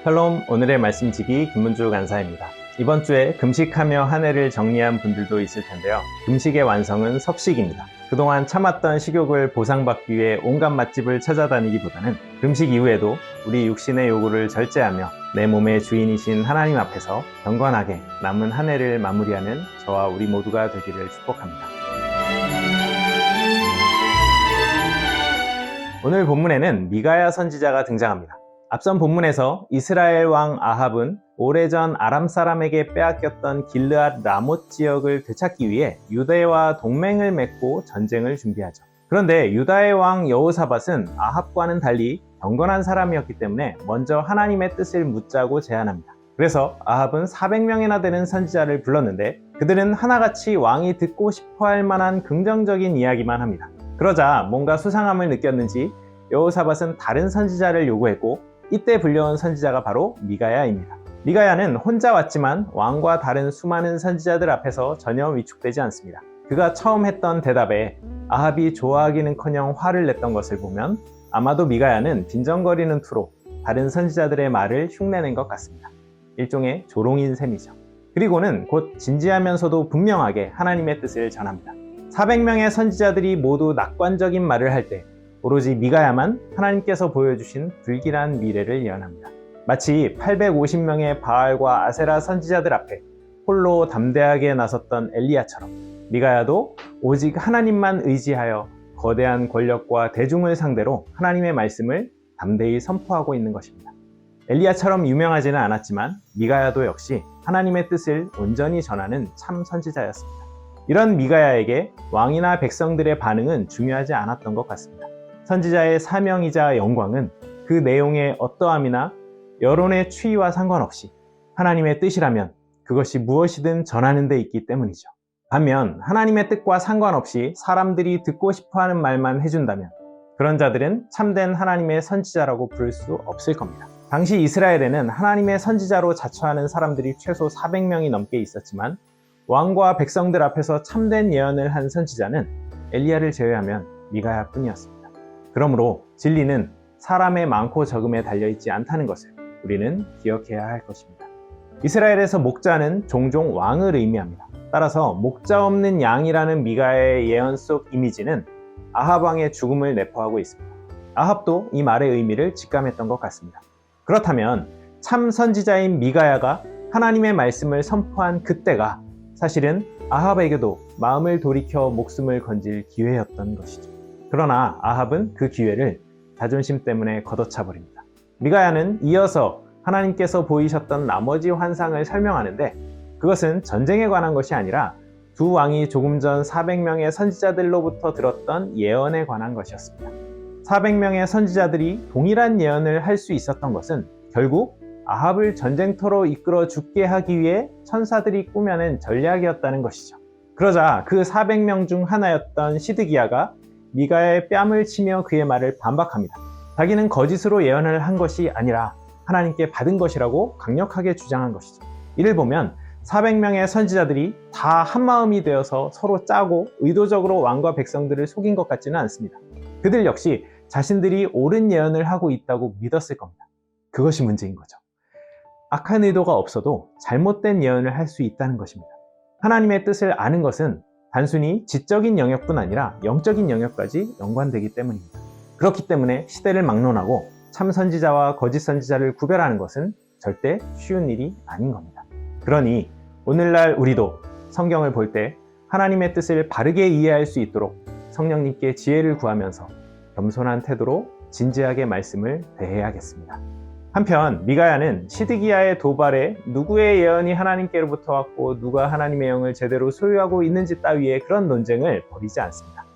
샬롬, 오늘의 말씀지기 김문주 간사입니다. 이번 주에 금식하며 한 해를 정리한 분들도 있을 텐데요. 금식의 완성은 석식입니다. 그동안 참았던 식욕을 보상받기 위해 온갖 맛집을 찾아다니기보다는 금식 이후에도 우리 육신의 요구를 절제하며 내 몸의 주인이신 하나님 앞에서 경건하게 남은 한 해를 마무리하는 저와 우리 모두가 되기를 축복합니다. 오늘 본문에는 미가야 선지자가 등장합니다. 앞선 본문에서 이스라엘 왕 아합은 오래전 아람 사람에게 빼앗겼던 길르앗 라못 지역을 되찾기 위해 유다와 동맹을 맺고 전쟁을 준비하죠. 그런데 유다의 왕 여호사밧은 아합과는 달리 경건한 사람이었기 때문에 먼저 하나님의 뜻을 묻자고 제안합니다. 그래서 아합은 400명이나 되는 선지자를 불렀는데 그들은 하나같이 왕이 듣고 싶어 할 만한 긍정적인 이야기만 합니다. 그러자 뭔가 수상함을 느꼈는지 여호사밧은 다른 선지자를 요구했고 이때 불려온 선지자가 바로 미가야입니다. 미가야는 혼자 왔지만 왕과 다른 수많은 선지자들 앞에서 전혀 위축되지 않습니다. 그가 처음 했던 대답에 아합이 좋아하기는커녕 화를 냈던 것을 보면 아마도 미가야는 빈정거리는 투로 다른 선지자들의 말을 흉내낸 것 같습니다. 일종의 조롱인 셈이죠. 그리고는 곧 진지하면서도 분명하게 하나님의 뜻을 전합니다. 400명의 선지자들이 모두 낙관적인 말을 할 때 오로지 미가야만 하나님께서 보여주신 불길한 미래를 예언합니다. 마치 850명의 바알과 아세라 선지자들 앞에 홀로 담대하게 나섰던 엘리야처럼 미가야도 오직 하나님만 의지하여 거대한 권력과 대중을 상대로 하나님의 말씀을 담대히 선포하고 있는 것입니다. 엘리야처럼 유명하지는 않았지만 미가야도 역시 하나님의 뜻을 온전히 전하는 참 선지자였습니다. 이런 미가야에게 왕이나 백성들의 반응은 중요하지 않았던 것 같습니다. 선지자의 사명이자 영광은 그 내용의 어떠함이나 여론의 추이와 상관없이 하나님의 뜻이라면 그것이 무엇이든 전하는 데 있기 때문이죠. 반면 하나님의 뜻과 상관없이 사람들이 듣고 싶어하는 말만 해준다면 그런 자들은 참된 하나님의 선지자라고 부를 수 없을 겁니다. 당시 이스라엘에는 하나님의 선지자로 자처하는 사람들이 최소 400명이 넘게 있었지만 왕과 백성들 앞에서 참된 예언을 한 선지자는 엘리야를 제외하면 미가야뿐이었습니다. 그러므로 진리는 사람의 많고 적음에 달려있지 않다는 것을 우리는 기억해야 할 것입니다. 이스라엘에서 목자는 종종 왕을 의미합니다. 따라서 목자 없는 양이라는 미가야의 예언 속 이미지는 아합 왕의 죽음을 내포하고 있습니다. 아합도 이 말의 의미를 직감했던 것 같습니다. 그렇다면 참 선지자인 미가야가 하나님의 말씀을 선포한 그때가 사실은 아합에게도 마음을 돌이켜 목숨을 건질 기회였던 것이죠. 그러나 아합은 그 기회를 자존심 때문에 걷어차 버립니다. 미가야는 이어서 하나님께서 보이셨던 나머지 환상을 설명하는데 그것은 전쟁에 관한 것이 아니라 두 왕이 조금 전 400명의 선지자들로부터 들었던 예언에 관한 것이었습니다. 400명의 선지자들이 동일한 예언을 할 수 있었던 것은 결국 아합을 전쟁터로 이끌어 죽게 하기 위해 천사들이 꾸며낸 전략이었다는 것이죠. 그러자 그 400명 중 하나였던 시드기야가 미가야의 뺨을 치며 그의 말을 반박합니다. 자기는 거짓으로 예언을 한 것이 아니라 하나님께 받은 것이라고 강력하게 주장한 것이죠. 이를 보면 400명의 선지자들이 다 한마음이 되어서 서로 짜고 의도적으로 왕과 백성들을 속인 것 같지는 않습니다. 그들 역시 자신들이 옳은 예언을 하고 있다고 믿었을 겁니다. 그것이 문제인 거죠. 악한 의도가 없어도 잘못된 예언을 할 수 있다는 것입니다. 하나님의 뜻을 아는 것은 단순히 지적인 영역뿐 아니라 영적인 영역까지 연관되기 때문입니다. 그렇기 때문에 시대를 막론하고 참 선지자와 거짓 선지자를 구별하는 것은 절대 쉬운 일이 아닌 겁니다. 그러니 오늘날 우리도 성경을 볼 때 하나님의 뜻을 바르게 이해할 수 있도록 성령님께 지혜를 구하면서 겸손한 태도로 진지하게 말씀을 대해야겠습니다. 한편 미가야는 시드기야의 도발에 누구의 예언이 하나님께로부터 왔고 누가 하나님의 영을 제대로 소유하고 있는지 따위의 그런 논쟁을 벌이지 않습니다.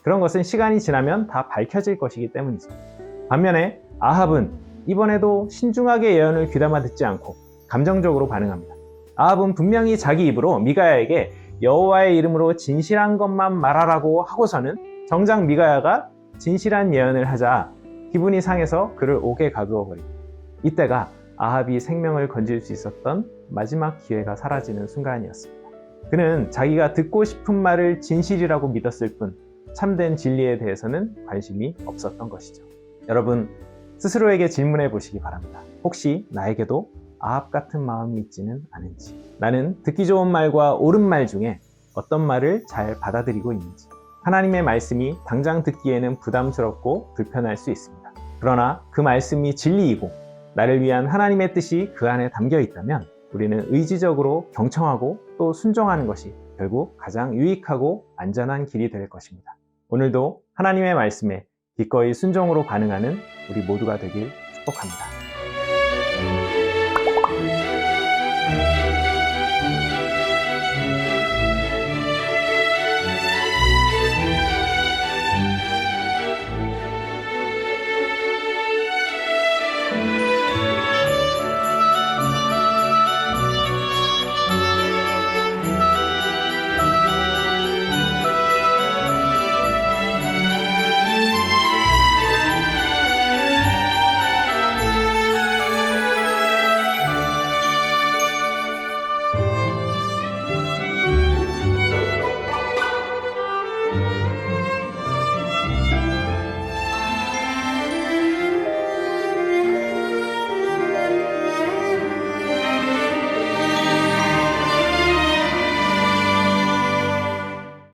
그런 것은 시간이 지나면 다 밝혀질 것이기 때문이죠. 반면에 아합은 이번에도 신중하게 예언을 귀담아 듣지 않고 감정적으로 반응합니다. 아합은 분명히 자기 입으로 미가야에게 여호와의 이름으로 진실한 것만 말하라고 하고서는 정작 미가야가 진실한 예언을 하자 기분이 상해서 그를 옥에 가두어 버립니다. 이때가 아합이 생명을 건질 수 있었던 마지막 기회가 사라지는 순간이었습니다. 그는 자기가 듣고 싶은 말을 진실이라고 믿었을 뿐 참된 진리에 대해서는 관심이 없었던 것이죠. 여러분, 스스로에게 질문해 보시기 바랍니다. 혹시 나에게도 아합 같은 마음이 있지는 않은지, 나는 듣기 좋은 말과 옳은 말 중에 어떤 말을 잘 받아들이고 있는지. 하나님의 말씀이 당장 듣기에는 부담스럽고 불편할 수 있습니다. 그러나 그 말씀이 진리이고 나를 위한 하나님의 뜻이 그 안에 담겨 있다면 우리는 의지적으로 경청하고 또 순종하는 것이 결국 가장 유익하고 안전한 길이 될 것입니다. 오늘도 하나님의 말씀에 기꺼이 순종으로 반응하는 우리 모두가 되길 축복합니다.